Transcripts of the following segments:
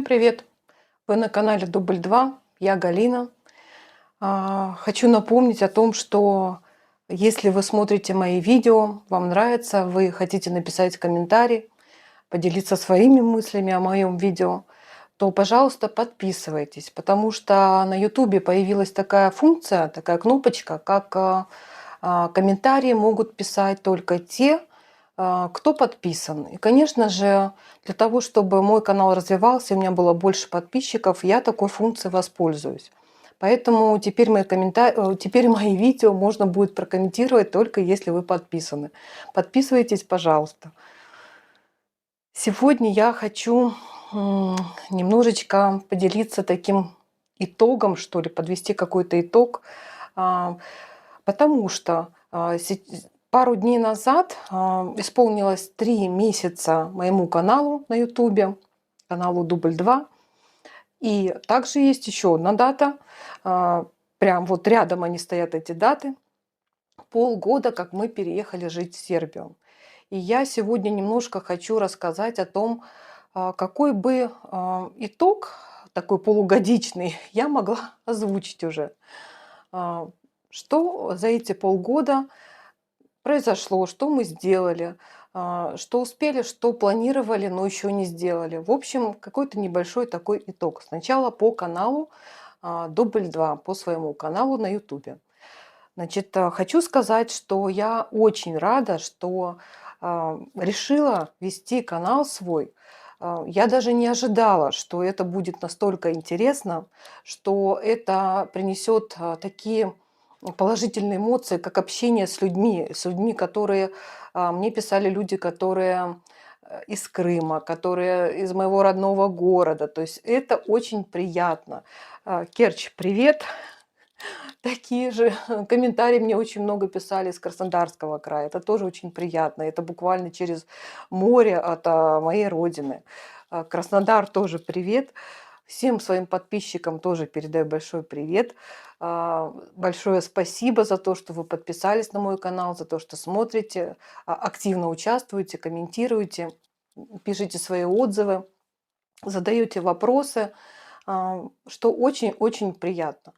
привет! Вы на канале Дубль 2, я Галина. Хочу напомнить о том, что если вы смотрите мои видео, вам нравится, вы хотите написать комментарий, поделиться своими мыслями о моем видео, то, пожалуйста, подписывайтесь, потому что на YouTube появилась такая функция, такая кнопочка, как комментарии могут писать только те, кто подписан. И, конечно же, для того, чтобы мой канал развивался, у меня было больше подписчиков, я такой функцией воспользуюсь. Поэтому теперь теперь мои видео можно будет прокомментировать только если вы подписаны. Подписывайтесь, пожалуйста. Сегодня я хочу немножечко поделиться таким итогом, что ли, подвести какой-то итог, а, потому что пару дней назад исполнилось 3 месяца моему каналу на YouTube, каналу Дубль 2. И также есть еще одна дата, прям вот рядом они стоят, эти даты. Полгода, как мы переехали жить в Сербию. И я сегодня немножко хочу рассказать о том, какой бы итог, такой полугодичный, я могла озвучить уже. Что за эти полгода произошло, что мы сделали, что успели, что планировали, но еще не сделали. В общем, какой-то небольшой такой итог. Сначала по каналу Дубль 2, по своему каналу на YouTube. Значит, хочу сказать, что я очень рада, что решила вести канал свой. Я даже не ожидала, что это будет настолько интересно, что это принесет такие положительные эмоции, как общение с людьми, которые мне писали люди, которые из Крыма, которые из моего родного города. То есть это очень приятно. Керчь, привет! Такие же комментарии мне очень много писали из Краснодарского края. Это тоже очень приятно. Это буквально через море от моей родины. Краснодар тоже привет. Всем своим подписчикам тоже передаю большой привет. Большое спасибо за то, что вы подписались на мой канал, за то, что смотрите, активно участвуете, комментируете, пишите свои отзывы, задаете вопросы, что очень-очень приятно.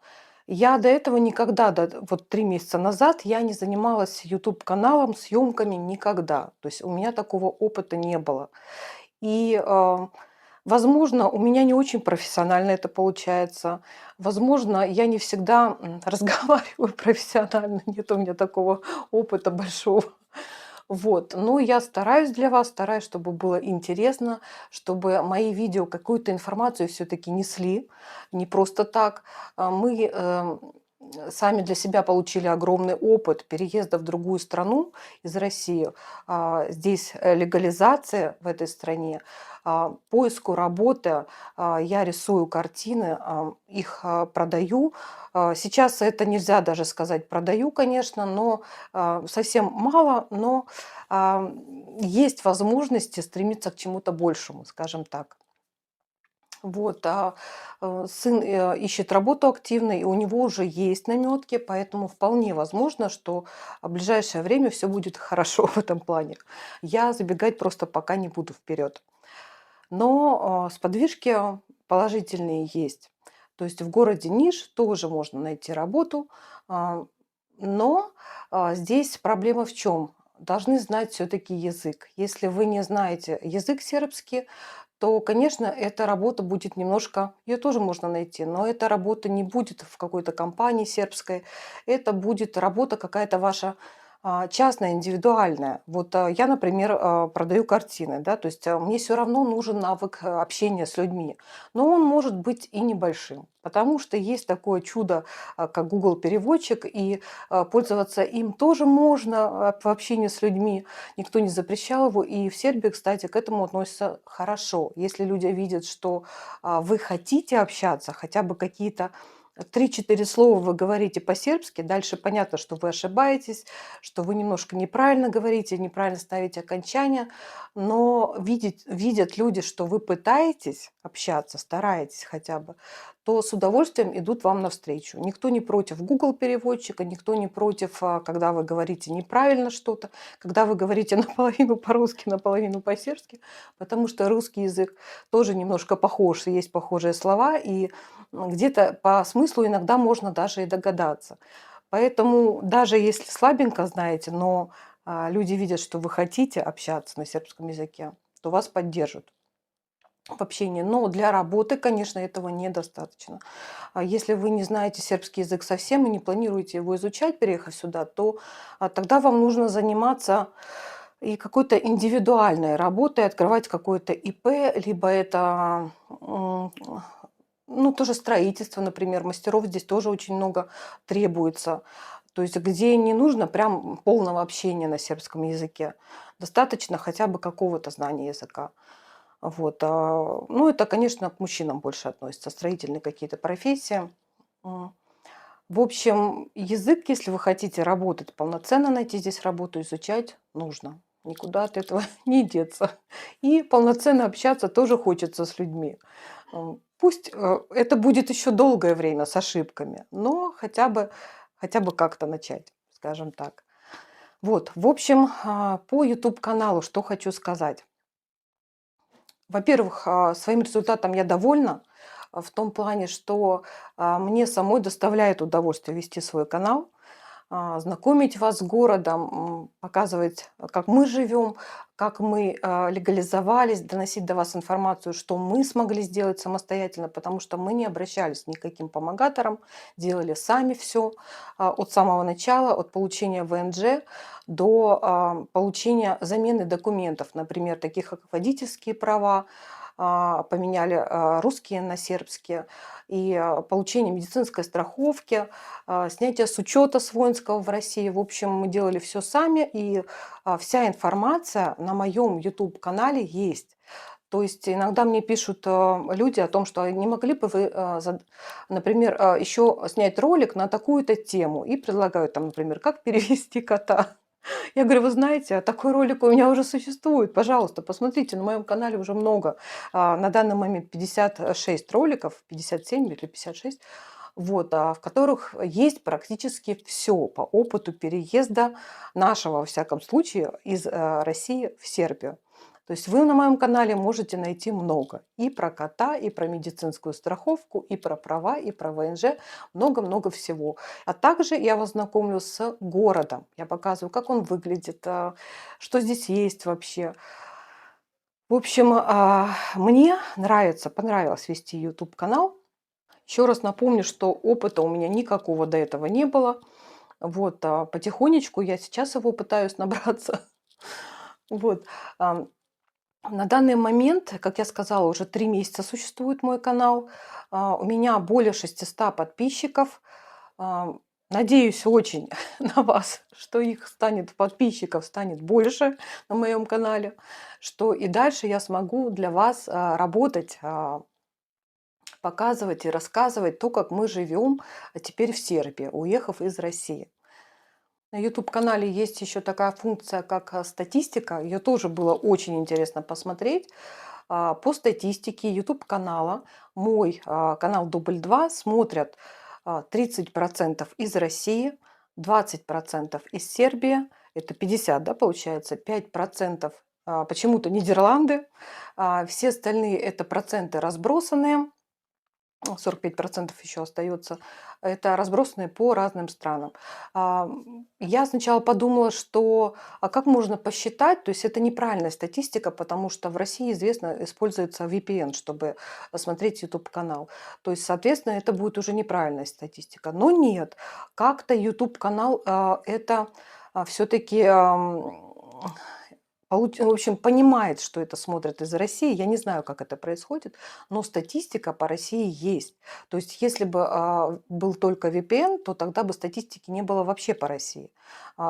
Я до этого никогда, вот 3 месяца назад, я не занималась YouTube-каналом, съемками никогда. То есть у меня такого опыта не было. И, возможно, у меня не очень профессионально это получается. Возможно, я не всегда разговариваю профессионально, нет у меня такого опыта большого. Вот, но я стараюсь для вас, стараюсь, чтобы было интересно, чтобы мои видео какую-то информацию все-таки несли, не просто так. Мы сами для себя получили огромный опыт переезда в другую страну из России. Здесь легализация в этой стране, поиску работы. Я рисую картины, их продаю. Сейчас это нельзя даже сказать продаю, конечно, но совсем мало, но есть возможности стремиться к чему-то большему, скажем так. Вот, сын ищет работу активно, и у него уже есть наметки, поэтому вполне возможно, что в ближайшее время все будет хорошо в этом плане. Я забегать просто пока не буду вперед. Но сподвижки положительные есть. То есть в городе Ниш тоже можно найти работу, но здесь проблема в чем? Должны знать все-таки язык. Если вы не знаете язык сербский, то, конечно, эта работа будет немножко, ее тоже можно найти, но эта работа не будет в какой-то компании сербской, это будет работа какая-то ваша частная, индивидуальная. Вот я, например, продаю картины, да, то есть мне все равно нужен навык общения с людьми, но он может быть и небольшим, потому что есть такое чудо, как Google переводчик, и пользоваться им тоже можно в общении с людьми, никто не запрещал его, и в Сербии, кстати, к этому относятся хорошо. Если люди видят, что вы хотите общаться, хотя бы какие-то 3-4 слова вы говорите по-сербски, дальше понятно, что вы ошибаетесь, что вы немножко неправильно говорите, неправильно ставите окончания, но видят люди, что вы пытаетесь общаться, стараетесь хотя бы, то с удовольствием идут вам навстречу. Никто не против Google переводчика, никто не против, когда вы говорите неправильно что-то, когда вы говорите наполовину по-русски, наполовину по-сербски, потому что русский язык тоже немножко похож, и есть похожие слова, и где-то по смыслу иногда можно даже и догадаться. Поэтому даже если слабенько знаете, но люди видят, что вы хотите общаться на сербском языке, то вас поддержат в общении. Но для работы, конечно, этого недостаточно. Если вы не знаете сербский язык совсем и не планируете его изучать, переехав сюда, то тогда вам нужно заниматься и какой-то индивидуальной работой, открывать какое-то ИП, либо это ну, тоже строительство, например, мастеров здесь тоже очень много требуется. То есть где не нужно прям полного общения на сербском языке. Достаточно хотя бы какого-то знания языка. Вот. Ну, это, конечно, к мужчинам больше относится, строительные какие-то профессии. М. В общем, язык, если вы хотите работать полноценно, найти здесь работу, изучать нужно. Никуда от этого не деться. И полноценно общаться тоже хочется с людьми. Пусть это будет еще долгое время с ошибками, но хотя бы как-то начать, скажем так. Вот, в общем, по YouTube-каналу что хочу сказать. Во-первых, своим результатом я довольна в том плане, что мне самой доставляет удовольствие вести свой канал, знакомить вас с городом, показывать, как мы живем, как мы легализовались, доносить до вас информацию, что мы смогли сделать самостоятельно, потому что мы не обращались ни к каким помогаторам, делали сами все от самого начала, от получения ВНЖ до получения замены документов, например, таких как водительские права, поменяли русские на сербские, и получение медицинской страховки, снятие с учета с воинского в России. В общем, мы делали все сами, и вся информация на моем YouTube-канале есть. То есть иногда мне пишут люди о том, что не могли бы вы, например, еще снять ролик на такую-то тему, и предлагают там, например, как перевести кота. Я говорю, вы знаете, такой ролик у меня уже существует, пожалуйста, посмотрите, на моем канале уже много, на данный момент 56 роликов, 57 или 56, вот, в которых есть практически все по опыту переезда нашего, во всяком случае, из России в Сербию. То есть вы на моем канале можете найти много и про кота, и про медицинскую страховку, и про права, и про ВНЖ, много-много всего. А также я вас знакомлю с городом. Я показываю, как он выглядит, что здесь есть вообще. В общем, мне нравится, понравилось вести YouTube-канал. Еще раз напомню, что опыта у меня никакого до этого не было. Вот, потихонечку я сейчас его пытаюсь набраться. Вот. На данный момент, как я сказала, уже 3 месяца существует мой канал. У меня более 600 подписчиков. А, Надеюсь очень на вас, что их станет, подписчиков станет больше на моем канале, что и дальше я смогу для вас работать, показывать и рассказывать то, как мы живем теперь в Сербии, уехав из России. На YouTube-канале есть еще такая функция, как статистика. Ее тоже было очень интересно посмотреть. По статистике YouTube-канала, мой канал Дубль 2 смотрят 30% из России, 20% из Сербии, это 50, да, получается, 5% почему-то Нидерланды, все остальные это проценты разбросанные, 45% еще остается, это разбросанные по разным странам. Я сначала подумала, что как можно посчитать, то есть это неправильная статистика, потому что в России, известно, используется VPN, чтобы смотреть YouTube-канал. То есть, соответственно, это будет уже неправильная статистика. Но нет, как-то YouTube-канал это все-таки в общем, понимает, что это смотрят из России. Я не знаю, как это происходит, но статистика по России есть. То есть если бы был только VPN, то тогда бы статистики не было вообще по России.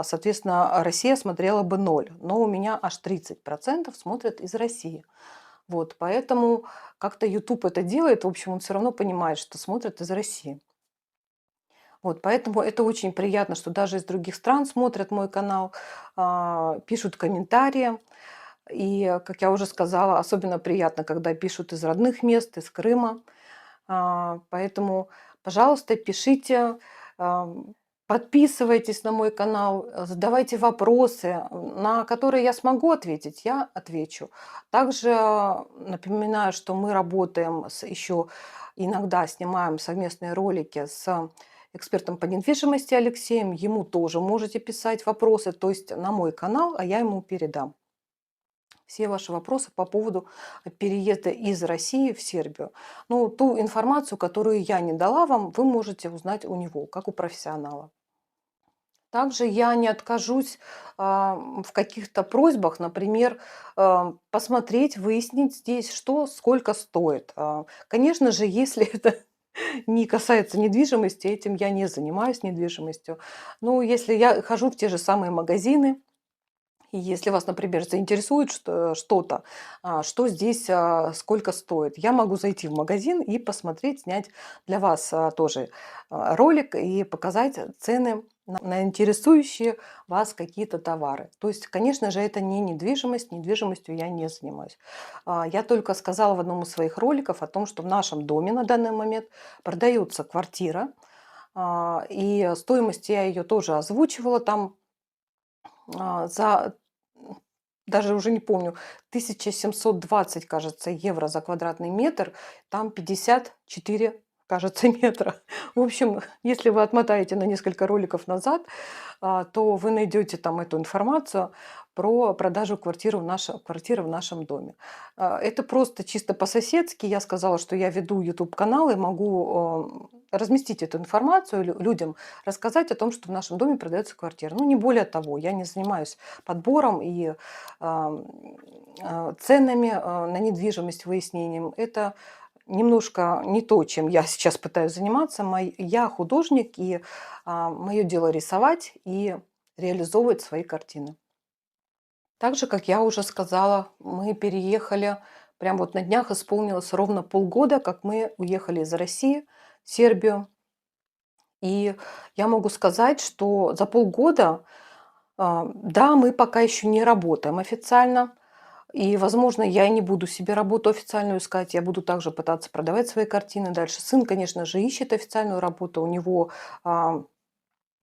Соответственно, Россия смотрела бы ноль, но у меня аж 30% смотрят из России. Вот, поэтому как-то YouTube это делает, в общем, он все равно понимает, что смотрят из России. Вот, поэтому это очень приятно, что даже из других стран смотрят мой канал, пишут комментарии. И, как я уже сказала, особенно приятно, когда пишут из родных мест, из Крыма. Поэтому, пожалуйста, пишите, подписывайтесь на мой канал, задавайте вопросы, на которые я смогу ответить, я отвечу. Также напоминаю, что мы работаем еще иногда снимаем совместные ролики с экспертом по недвижимости Алексеем. Ему тоже можете писать вопросы, то есть на мой канал, а я ему передам все ваши вопросы по поводу переезда из России в Сербию. Ну, ту информацию, которую я не дала вам, вы можете узнать у него, как у профессионала. Также я не откажусь в каких-то просьбах, например, посмотреть, выяснить здесь, что сколько стоит. Конечно же, если это не касается недвижимости, этим я не занимаюсь недвижимостью. Ну, если я хожу в те же самые магазины, и если вас, например, заинтересует что-то, что здесь, сколько стоит, я могу зайти в магазин и посмотреть, снять для вас тоже ролик и показать цены на интересующие вас какие-то товары. То есть, конечно же, это не недвижимость, недвижимостью я не занимаюсь. Я только сказала в одном из своих роликов о том, что в нашем доме на данный момент продается квартира, и стоимость я ее тоже озвучивала там за даже уже не помню, 1720, кажется, евро за квадратный метр, там 54, кажется, метра. В общем, если вы отмотаете на несколько роликов назад, то вы найдете там эту информацию про продажу квартиры в нашем доме. Это просто чисто по-соседски. Я сказала, что я веду YouTube-канал и могу разместить эту информацию, людям рассказать о том, что в нашем доме продается квартира. Ну, не более того, я не занимаюсь подбором и ценами на недвижимость, выяснением. Это немножко не то, чем я сейчас пытаюсь заниматься. Я художник, и мое дело рисовать и реализовывать свои картины. Также, как я уже сказала, мы переехали, прям вот на днях исполнилось ровно полгода, как мы уехали из России в Сербию. И я могу сказать, что за полгода, да, мы пока еще не работаем официально, и, возможно, я и не буду себе работу официальную искать, я буду также пытаться продавать свои картины дальше. Сын, конечно же, ищет официальную работу, у него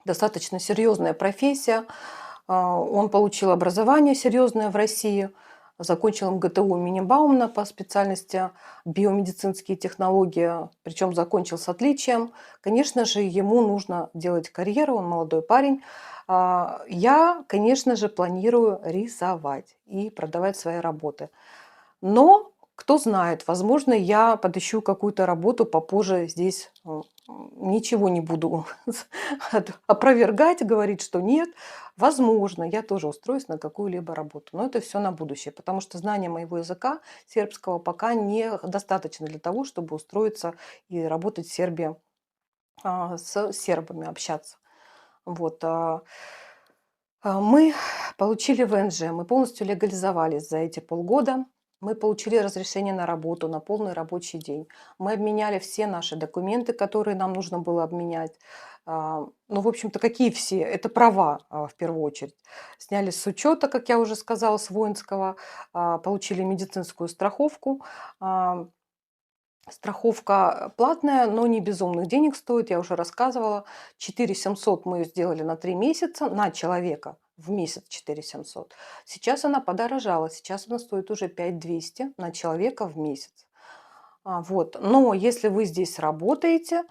достаточно серьезная профессия, он получил образование серьезное в России, закончил МГТУ имени Баумана по специальности биомедицинские технологии, причем закончил с отличием. Конечно же, ему нужно делать карьеру, он молодой парень. Я, конечно же, планирую рисовать и продавать свои работы. Но кто знает, возможно, я подыщу какую-то работу попозже здесь. Ничего не буду опровергать, говорить, что нет. Возможно, я тоже устроюсь на какую-либо работу. Но это все на будущее, потому что знание моего языка сербского пока не достаточно для того, чтобы устроиться и работать в Сербии с сербами, общаться. Вот. Мы получили ВНЖ, мы полностью легализовались за эти полгода. Мы получили разрешение на работу, на полный рабочий день. Мы обменяли все наши документы, которые нам нужно было обменять. Ну, в общем-то, какие все? Это права, в первую очередь. Сняли с учета, как я уже сказала, с воинского, получили медицинскую страховку. А, Страховка платная, но не безумных денег стоит, я уже рассказывала. 4700 мы ее сделали на 3 месяца, на человека в месяц 4700. Сейчас она подорожала, сейчас она стоит уже 5200 на человека в месяц. Вот. Но если вы здесь работаете,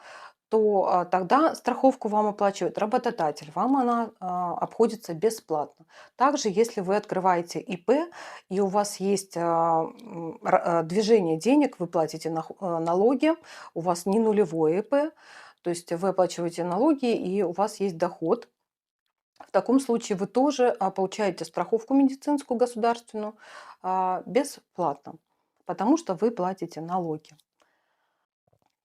то тогда страховку вам оплачивает работодатель, вам она обходится бесплатно. Также, если вы открываете ИП и у вас есть движение денег, вы платите налоги, у вас не нулевое ИП, то есть вы оплачиваете налоги и у вас есть доход. В таком случае вы тоже получаете страховку медицинскую государственную бесплатно, потому что вы платите налоги.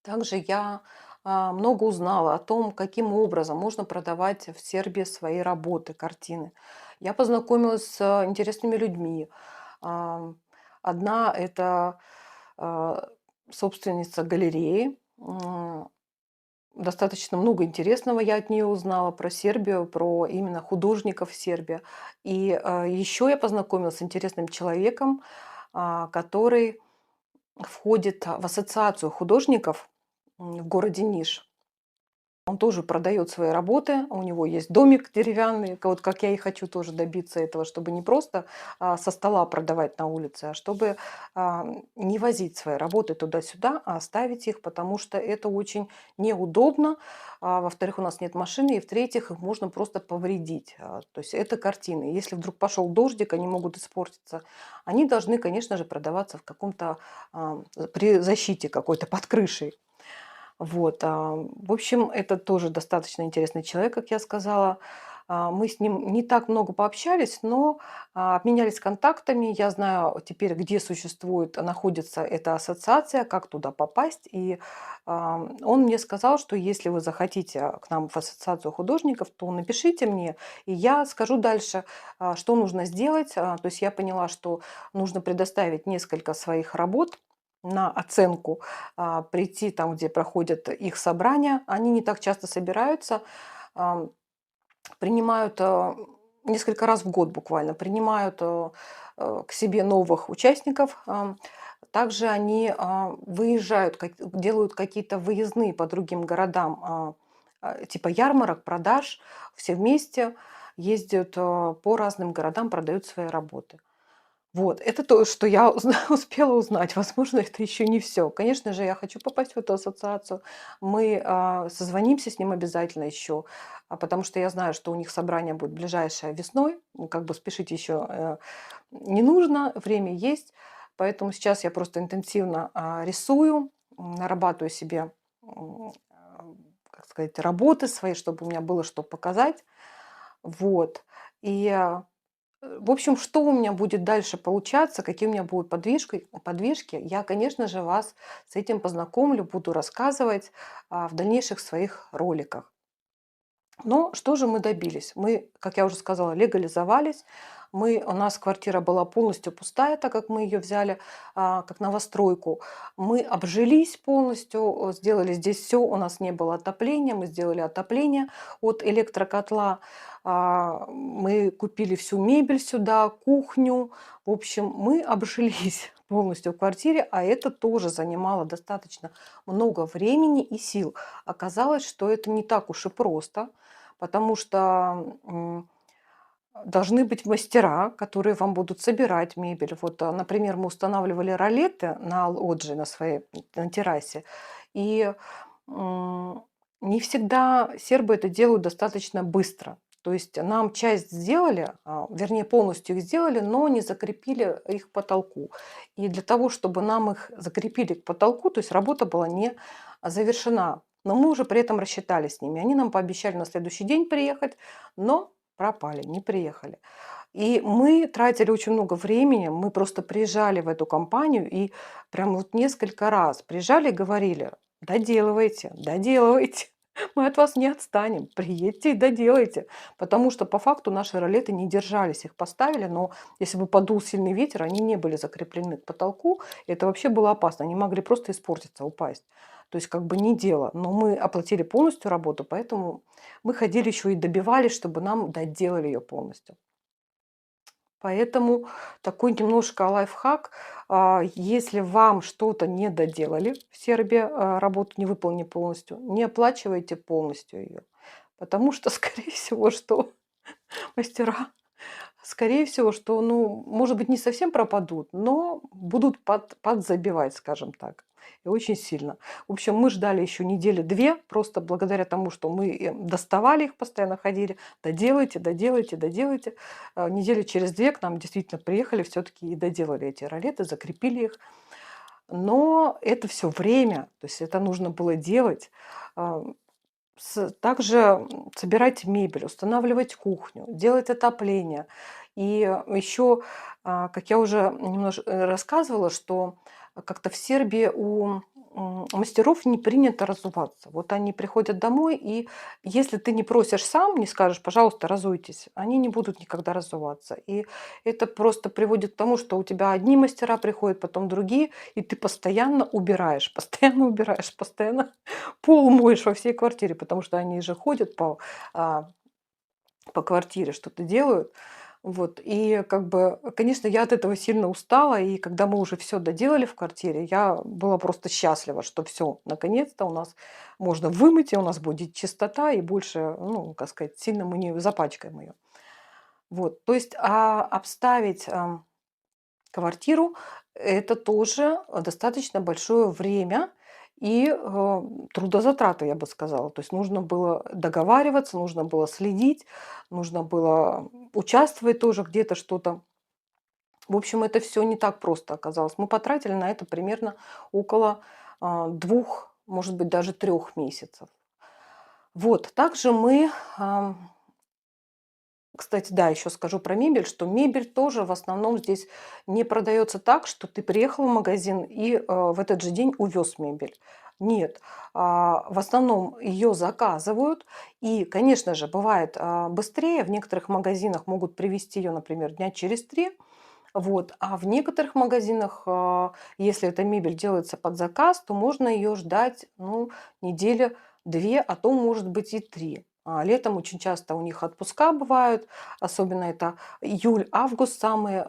Также я много узнала о том, каким образом можно продавать в Сербии свои работы, картины. Я познакомилась с интересными людьми. Одна – это а, собственница галереи. достаточно много интересного я от нее узнала про Сербию, про именно художников Сербии. И еще я познакомилась с интересным человеком, который входит в ассоциацию художников в городе Ниш. Он тоже продает свои работы, у него есть домик деревянный, вот как я и хочу тоже добиться этого, чтобы не просто со стола продавать на улице, а чтобы не возить свои работы туда-сюда, а оставить их, потому что это очень неудобно. Во-вторых, у нас нет машины, и в-третьих, их можно просто повредить. То есть это картины. Если вдруг пошел дождик, они могут испортиться. Они должны, конечно же, продаваться в каком-то при защите какой-то под крышей. Вот, в общем, это тоже достаточно интересный человек, как я сказала. Мы с ним не так много пообщались, но обменялись контактами. Я знаю теперь, где находится эта ассоциация, как туда попасть. И он мне сказал, что если вы захотите к нам в ассоциацию художников, то напишите мне, и я скажу дальше, что нужно сделать. То есть я поняла, что нужно предоставить несколько своих работ на оценку, прийти там, где проходят их собрания. Они не так часто собираются, принимают несколько раз в год буквально, принимают к себе новых участников. Также они выезжают, делают какие-то выездные по другим городам, типа ярмарок, продаж, все вместе ездят по разным городам, продают свои работы. Вот, это то, что я успела узнать. Возможно, это еще не все. Конечно же, я хочу попасть в эту ассоциацию. Мы созвонимся с ним обязательно еще, потому что я знаю, что у них собрание будет ближайшее весной. Как бы спешить еще не нужно, время есть. Поэтому сейчас я просто интенсивно рисую, нарабатываю себе, как сказать, работы свои, чтобы у меня было что показать. Вот. И в общем, что у меня будет дальше получаться, какие у меня будут подвижки, я, конечно же, вас с этим познакомлю, буду рассказывать в дальнейших своих роликах. Но что же мы добились? Мы, как я уже сказала, легализовались. У нас квартира была полностью пустая, так как мы ее взяли как новостройку. Мы обжились полностью, сделали здесь все. У нас не было отопления, мы сделали отопление от электрокотла. Мы купили всю мебель сюда, кухню. В общем, мы обжились полностью в квартире, а это тоже занимало достаточно много времени и сил. Оказалось, что это не так уж и просто, потому что должны быть мастера, которые вам будут собирать мебель. Вот, например, мы устанавливали ролеты на лоджии, на своей на террасе, и не всегда сербы это делают достаточно быстро. То есть нам часть сделали, вернее, полностью их сделали, но не закрепили их к потолку. И для того, чтобы нам их закрепили к потолку, то есть работа была не завершена, но мы уже при этом рассчитались с ними. Они нам пообещали на следующий день приехать, но пропали, не приехали. И мы тратили очень много времени, мы просто приезжали в эту компанию и прям вот несколько раз приезжали и говорили: доделывайте, доделывайте, мы от вас не отстанем, приедьте и доделайте. Потому что по факту наши ролеты не держались, их поставили, но если бы подул сильный ветер, они не были закреплены к потолку, и это вообще было опасно, они могли просто испортиться, упасть. То есть как бы не дело, но мы оплатили полностью работу, поэтому мы ходили еще и добивались, чтобы нам доделали ее полностью. Поэтому такой немножко лайфхак. Если вам что-то не доделали в Сербии, работу не выполнили полностью, не оплачивайте полностью ее. Потому что, скорее всего, что мастера, скорее всего, что, ну, может быть, не совсем пропадут, но будут подзабивать, скажем так, и очень сильно. В общем, мы ждали еще недели две, просто благодаря тому, что мы доставали их, постоянно ходили, доделайте, доделайте, доделайте. Недели через две к нам действительно приехали все-таки и доделали эти ролеты, закрепили их. Но это все время, то есть это нужно было делать. А, Также собирать мебель, устанавливать кухню, делать отопление. И еще, как я уже немножко рассказывала, что как-то в Сербии у мастеров не принято разуваться. Вот они приходят домой, и если ты не просишь сам, не скажешь: "Пожалуйста, разуйтесь", они не будут никогда разуваться. И это просто приводит к тому, что у тебя одни мастера приходят, потом другие, и ты постоянно убираешь, постоянно убираешь, постоянно пол моешь во всей квартире, потому что они же ходят а, по квартире, что-то делают. Вот, и как бы, конечно, я от этого сильно устала, и когда мы уже все доделали в квартире, я была просто счастлива, что все, наконец-то у нас можно вымыть, и у нас будет чистота, и больше, ну, как сказать, сильно мы не запачкаем ее. Вот, то есть, обставить, квартиру — это тоже достаточно большое время и, трудозатраты, я бы сказала. То есть нужно было договариваться, нужно было следить, нужно было участвовать тоже где-то что-то. В общем, это все не так просто оказалось. Мы потратили на это примерно около, 2, может быть, даже 3 месяцев. Вот, также мы, кстати, да, еще скажу про мебель, что мебель тоже в основном здесь не продается так, что ты приехал в магазин и в этот же день увез мебель. Нет, в основном ее заказывают, и, конечно же, бывает быстрее. В некоторых магазинах могут привезти ее, например, дня через 3, вот, а в некоторых магазинах, если эта мебель делается под заказ, то можно ее ждать, ну, недели 2, а то, может быть, и 3. Летом очень часто у них отпуска бывают, особенно это июль-август, самые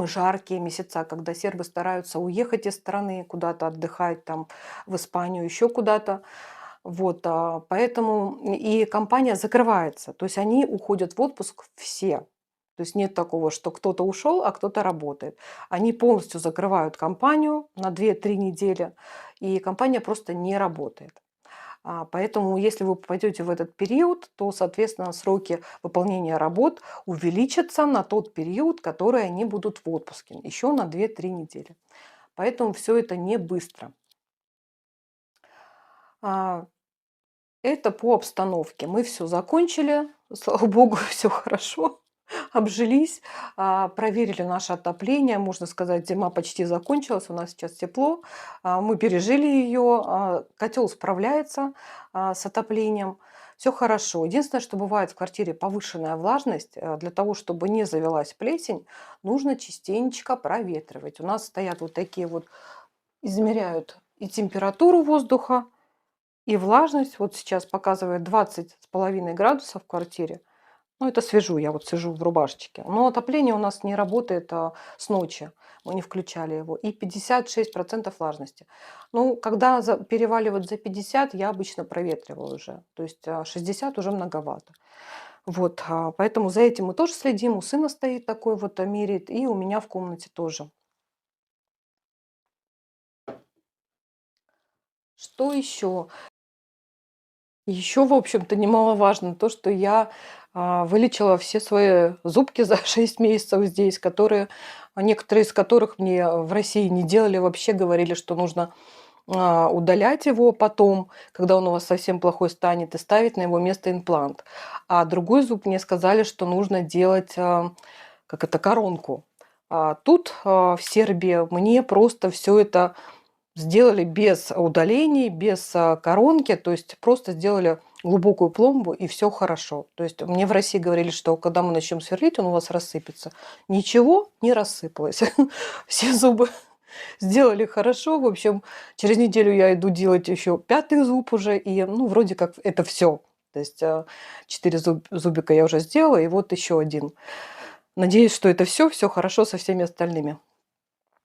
жаркие месяца, когда сербы стараются уехать из страны, куда-то отдыхать, там, в Испанию, еще куда-то. Вот, поэтому и компания закрывается, то есть они уходят в отпуск все. То есть нет такого, что кто-то ушел, а кто-то работает. Они полностью закрывают компанию на 2-3 недели, и компания просто не работает. Поэтому, если вы попадете в этот период, то, соответственно, сроки выполнения работ увеличатся на тот период, который они будут в отпуске, еще на 2-3 недели. Поэтому все это не быстро. А, Это по обстановке. Мы все закончили, слава богу, все хорошо, обжились, проверили наше отопление. Можно сказать, зима почти закончилась, у нас сейчас тепло. Мы пережили ее, котел справляется, с отоплением. Все хорошо. Единственное, что бывает в квартире повышенная влажность. Для того, чтобы не завелась плесень, нужно частенечко проветривать. У нас стоят вот такие вот, измеряют и температуру воздуха, и влажность. Вот сейчас показывает 20,5 градусов в квартире. Ну, это свежу, я вот сижу в рубашечке. Но отопление у нас не работает с ночи. Мы не включали его. И 56% влажности. Ну, когда переваливают за 50, я обычно проветриваю уже. То есть 60 уже многовато. Вот, поэтому за этим мы тоже следим. У сына стоит такой вот, меряет, и у меня в комнате тоже. Что еще? Еще, в общем-то, немаловажно то, что я, вылечила все свои зубки за 6 месяцев здесь, которые, некоторые из которых мне в России не делали вообще, говорили, что нужно, удалять его потом, когда он у вас совсем плохой станет, и ставить на его место имплант. А другой зуб мне сказали, что нужно делать, как это, коронку. Тут, в Сербии, мне просто все это сделали без удалений, без, коронки, то есть просто сделали глубокую пломбу, и все хорошо. То есть мне в России говорили, что когда мы начнем сверлить, он у вас рассыпется. Ничего не рассыпалось. Все зубы сделали хорошо. В общем, через неделю я иду делать еще пятый зуб уже, и, ну, вроде как это все. То есть, 4 зубика я уже сделала, и вот еще один. Надеюсь, что это все хорошо со всеми остальными.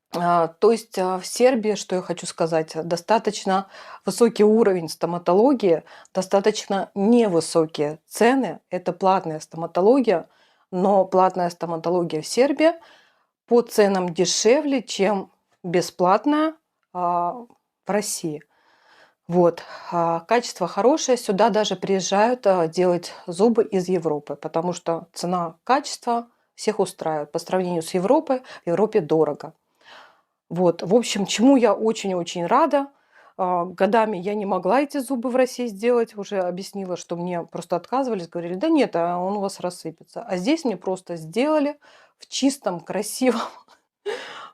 То есть, в Сербии, что я хочу сказать, достаточно высокий уровень стоматологии, достаточно невысокие цены. Это платная стоматология, но платная стоматология в Сербии по ценам дешевле, чем бесплатная, в России. Вот, качество хорошее. Сюда даже приезжают, делать зубы из Европы, потому что цена-качество всех устраивает. По сравнению с Европой, в Европе дорого. Вот, в общем, чему я очень-очень рада. Годами я не могла эти зубы в России сделать. Уже объяснила, что мне просто отказывались. Говорили: да нет, он у вас рассыпется. А здесь мне просто сделали в чистом, красивом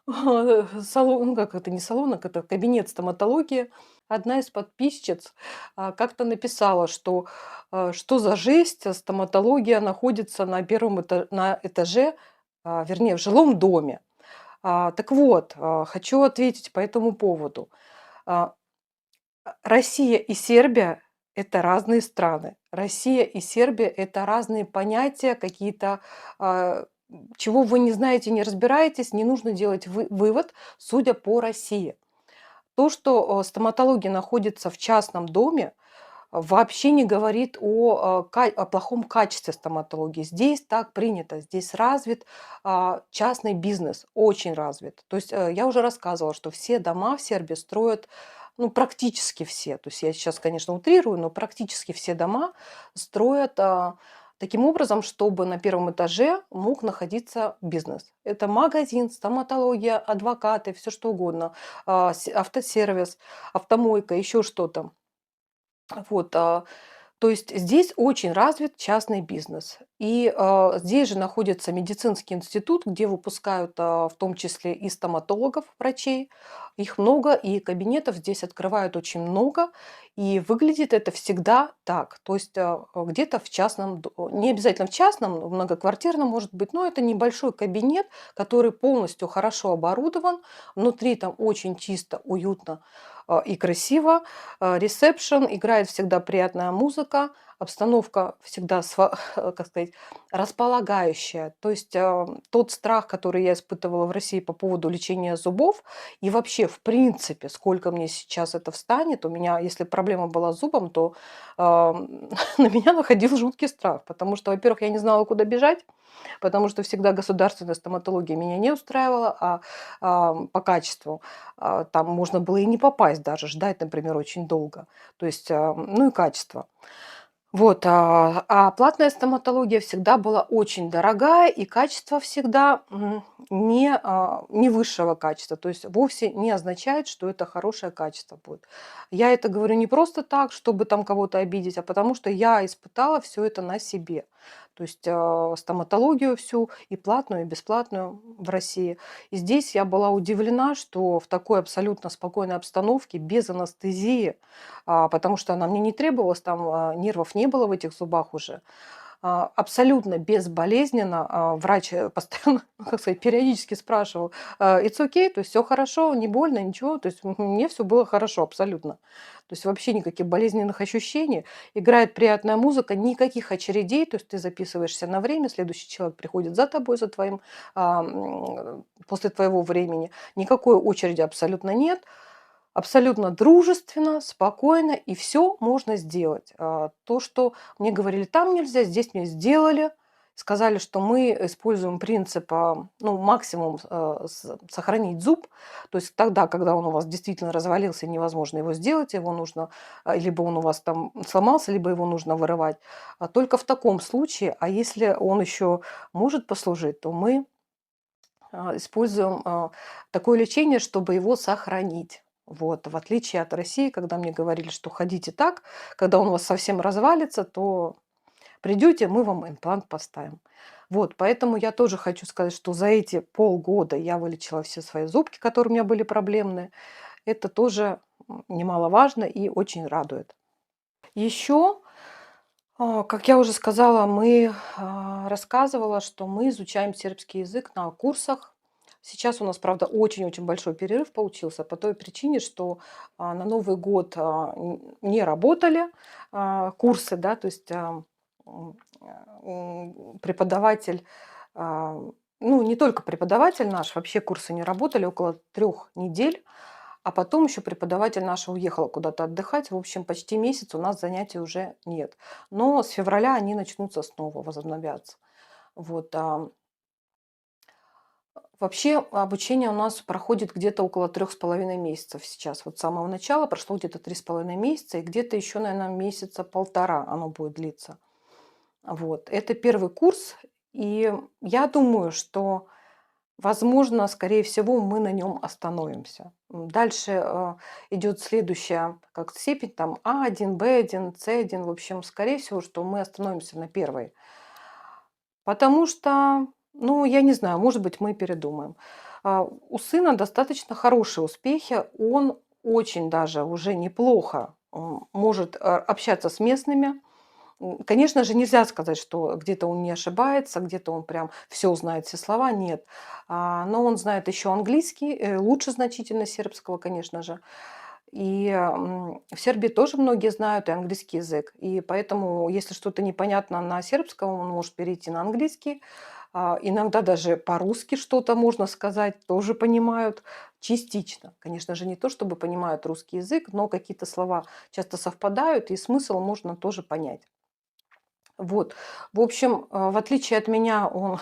Салон, ну как это, не салонок, это кабинет стоматологии. Одна из подписчиц как-то написала, что что за жесть, стоматология находится на первом на этаже, вернее, в жилом доме. Так вот, хочу ответить по этому поводу. А, Россия и Сербия — это разные страны. Россия и Сербия — это разные понятия, какие-то, чего вы не знаете, не разбираетесь, не нужно делать вывод, судя по России. То, что стоматология находится в частном доме, вообще не говорит о плохом качестве стоматологии. Здесь так принято, здесь развит частный бизнес, очень развит. То есть я уже рассказывала, что все дома в Сербии строят, ну, практически все. То есть я сейчас, конечно, утрирую, но практически все дома строят таким образом, чтобы на первом этаже мог находиться бизнес. Это магазин, стоматология, адвокаты, все что угодно, автосервис, автомойка, еще что-то. Вот, то есть здесь очень развит частный бизнес. И здесь же находится медицинский институт, где выпускают в том числе и стоматологов, врачей. Их много, и кабинетов здесь открывают очень много. И выглядит это всегда так. То есть где-то в частном, не обязательно в частном, в многоквартирном может быть, но это небольшой кабинет, который полностью хорошо оборудован. Внутри там очень чисто, уютно и красиво. Ресепшн, играет всегда приятная музыка, обстановка всегда, как сказать, располагающая. То есть тот страх, который я испытывала в России по поводу лечения зубов, и вообще, в принципе, сколько мне сейчас это встанет, у меня, если проблема была с зубом, то на меня находил жуткий страх, потому что, во-первых, я не знала, куда бежать, потому что всегда государственная стоматология меня не устраивала, по качеству там можно было и не попасть даже, ждать, например, очень долго. То есть, ну и качество. Вот, платная стоматология всегда была очень дорогая, и качество всегда не высшего качества. То есть вовсе не означает, что это хорошее качество будет. Я это говорю не просто так, чтобы там кого-то обидеть, а потому что я испытала все это на себе. То есть стоматологию всю, и платную, и бесплатную в России. И здесь я была удивлена, что в такой абсолютно спокойной обстановке, без анестезии, потому что она мне не требовалась, там нервов не было в этих зубах уже. Абсолютно безболезненно. Врач постоянно, ну, как сказать, периодически спрашивал: "It's okay", то есть все хорошо, не больно, ничего. То есть мне все было хорошо абсолютно. То есть вообще никаких болезненных ощущений. Играет приятная музыка, никаких очередей. То есть ты записываешься на время, следующий человек приходит за тобой, за твоим, после твоего времени. Никакой очереди абсолютно нет. Абсолютно дружественно, спокойно, и все можно сделать. То, что мне говорили: "Там нельзя", здесь мне сделали. Сказали, что мы используем принцип, ну, максимум, сохранить зуб. То есть тогда, когда он у вас действительно развалился и невозможно его сделать, его нужно, либо он у вас там сломался, либо его нужно вырывать. Только в таком случае, а если он еще может послужить, то мы используем такое лечение, чтобы его сохранить. Вот. В отличие от России, когда мне говорили, что ходите так, когда он у вас совсем развалится, то придете, мы вам имплант поставим. Вот, поэтому я тоже хочу сказать, что за эти полгода я вылечила все свои зубки, которые у меня были проблемные. Это тоже немаловажно и очень радует. Еще, как я уже сказала, рассказывала, что мы изучаем сербский язык на курсах. Сейчас у нас, правда, очень-очень большой перерыв получился по той причине, что на Новый год не работали курсы, да, то есть преподаватель, а, ну, не только преподаватель наш, вообще курсы не работали около 3 недель, а потом еще преподаватель наша уехала куда-то отдыхать. В общем, почти месяц у нас занятий уже нет. Но с февраля они начнутся снова, возобновятся. Вот, вообще обучение у нас проходит где-то около 3,5 месяцев сейчас. Вот с самого начала прошло где-то 3,5 месяца, и где-то еще, наверное, месяца полтора оно будет длиться. Вот. Это первый курс, и я думаю, что, возможно, скорее всего, мы на нем остановимся. Дальше идет следующая как степень, там А1, Б1, С1. В общем, скорее всего, что мы остановимся на первой. Потому что, ну, я не знаю, может быть, мы передумаем. У сына достаточно хорошие успехи. Он очень даже уже неплохо может общаться с местными. Конечно же, нельзя сказать, что где-то он не ошибается, где-то он прям все знает, все слова. Нет. Но он знает еще английский, лучше значительно сербского, конечно же. И в Сербии тоже многие знают и английский язык. И поэтому, если что-то непонятно на сербском, он может перейти на английский. Иногда даже по-русски что-то можно сказать, тоже понимают частично. Конечно же, не то, чтобы понимают русский язык, но какие-то слова часто совпадают, и смысл можно тоже понять. Вот. В общем, в отличие от меня, он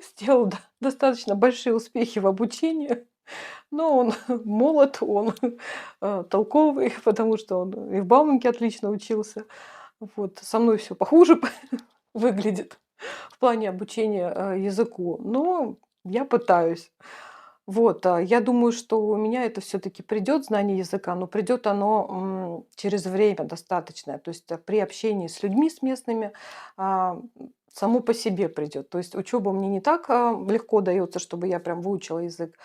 сделал достаточно большие успехи в обучении, но он молод, он толковый, потому что он и в Бауманке отлично учился. Вот. Со мной все похуже выглядит в плане обучения языку, но я пытаюсь. Вот, я думаю, что у меня это все-таки придет, знание языка, но придет оно через время достаточное. То есть при общении с людьми, с местными, само по себе придет. То есть учеба мне не так легко дается, чтобы я прям выучила язык.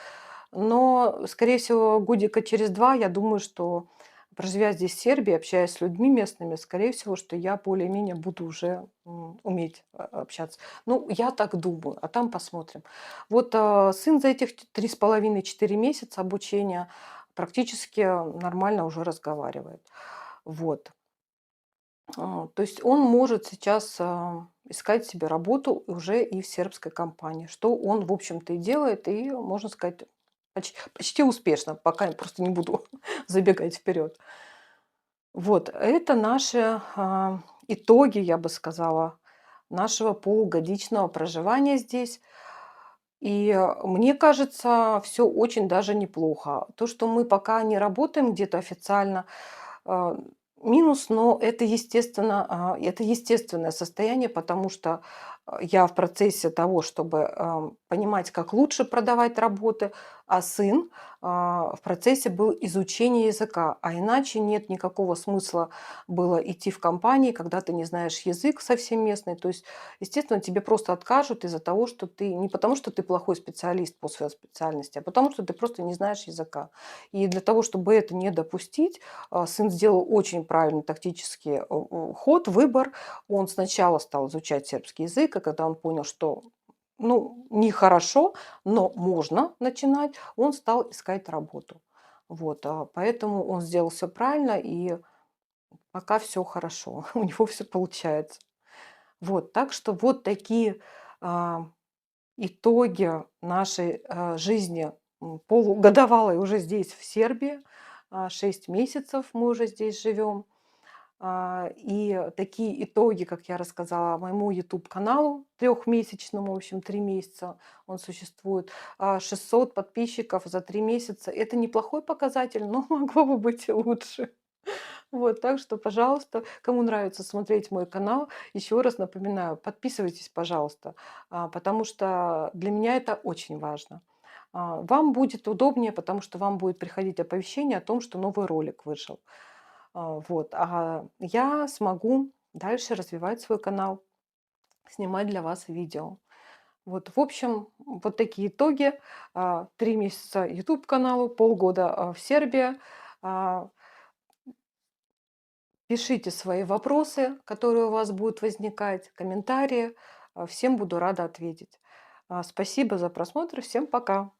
Но, скорее всего, годика через 2, я думаю, что, проживя здесь в Сербии, общаясь с людьми местными, скорее всего, что я более-менее буду уже уметь общаться. Ну, я так думаю, а там посмотрим. Вот сын за этих 3,5-4 месяца обучения практически нормально уже разговаривает. Вот. То есть он может сейчас искать себе работу уже и в сербской компании, что он, в общем-то, и делает, и, можно сказать, почти успешно, пока я просто не буду забегать вперед. Вот, это наши итоги, я бы сказала, нашего полугодичного проживания здесь. И мне кажется, все очень даже неплохо. То, что мы пока не работаем где-то официально, а, минус, но это естественно, это естественное состояние, потому что я в процессе того, чтобы понимать, как лучше продавать работы, а сын в процессе был изучения языка. А иначе нет никакого смысла было идти в компании, когда ты не знаешь язык совсем местный. То есть, естественно, тебе просто откажут из-за того, что ты не потому, что ты плохой специалист по своей специальности, а потому что ты просто не знаешь языка. И для того, чтобы это не допустить, сын сделал очень правильный тактический ход, выбор. Он сначала стал изучать сербский язык, а когда он понял, что ну, нехорошо, но можно начинать, он стал искать работу. Вот, поэтому он сделал все правильно, и пока все хорошо, у него все получается. Вот, так что вот такие а, итоги нашей жизни полугодовалой уже здесь, в Сербии. 6 месяцев мы уже здесь живем. И такие итоги, как я рассказала, моему YouTube-каналу трехмесячному, в общем, 3 месяца он существует, 600 подписчиков за 3 месяца. Это неплохой показатель, но могло бы быть и лучше. Вот, так что, пожалуйста, кому нравится смотреть мой канал, еще раз напоминаю, подписывайтесь, пожалуйста, потому что для меня это очень важно. Вам будет удобнее, потому что вам будет приходить оповещение о том, что новый ролик вышел. Вот, а я смогу дальше развивать свой канал, снимать для вас видео. Вот, в общем, вот такие итоги. 3 месяца YouTube каналу, полгода в Сербии. А, Пишите свои вопросы, которые у вас будут возникать, комментарии. Всем буду рада ответить. Спасибо за просмотр. Всем пока.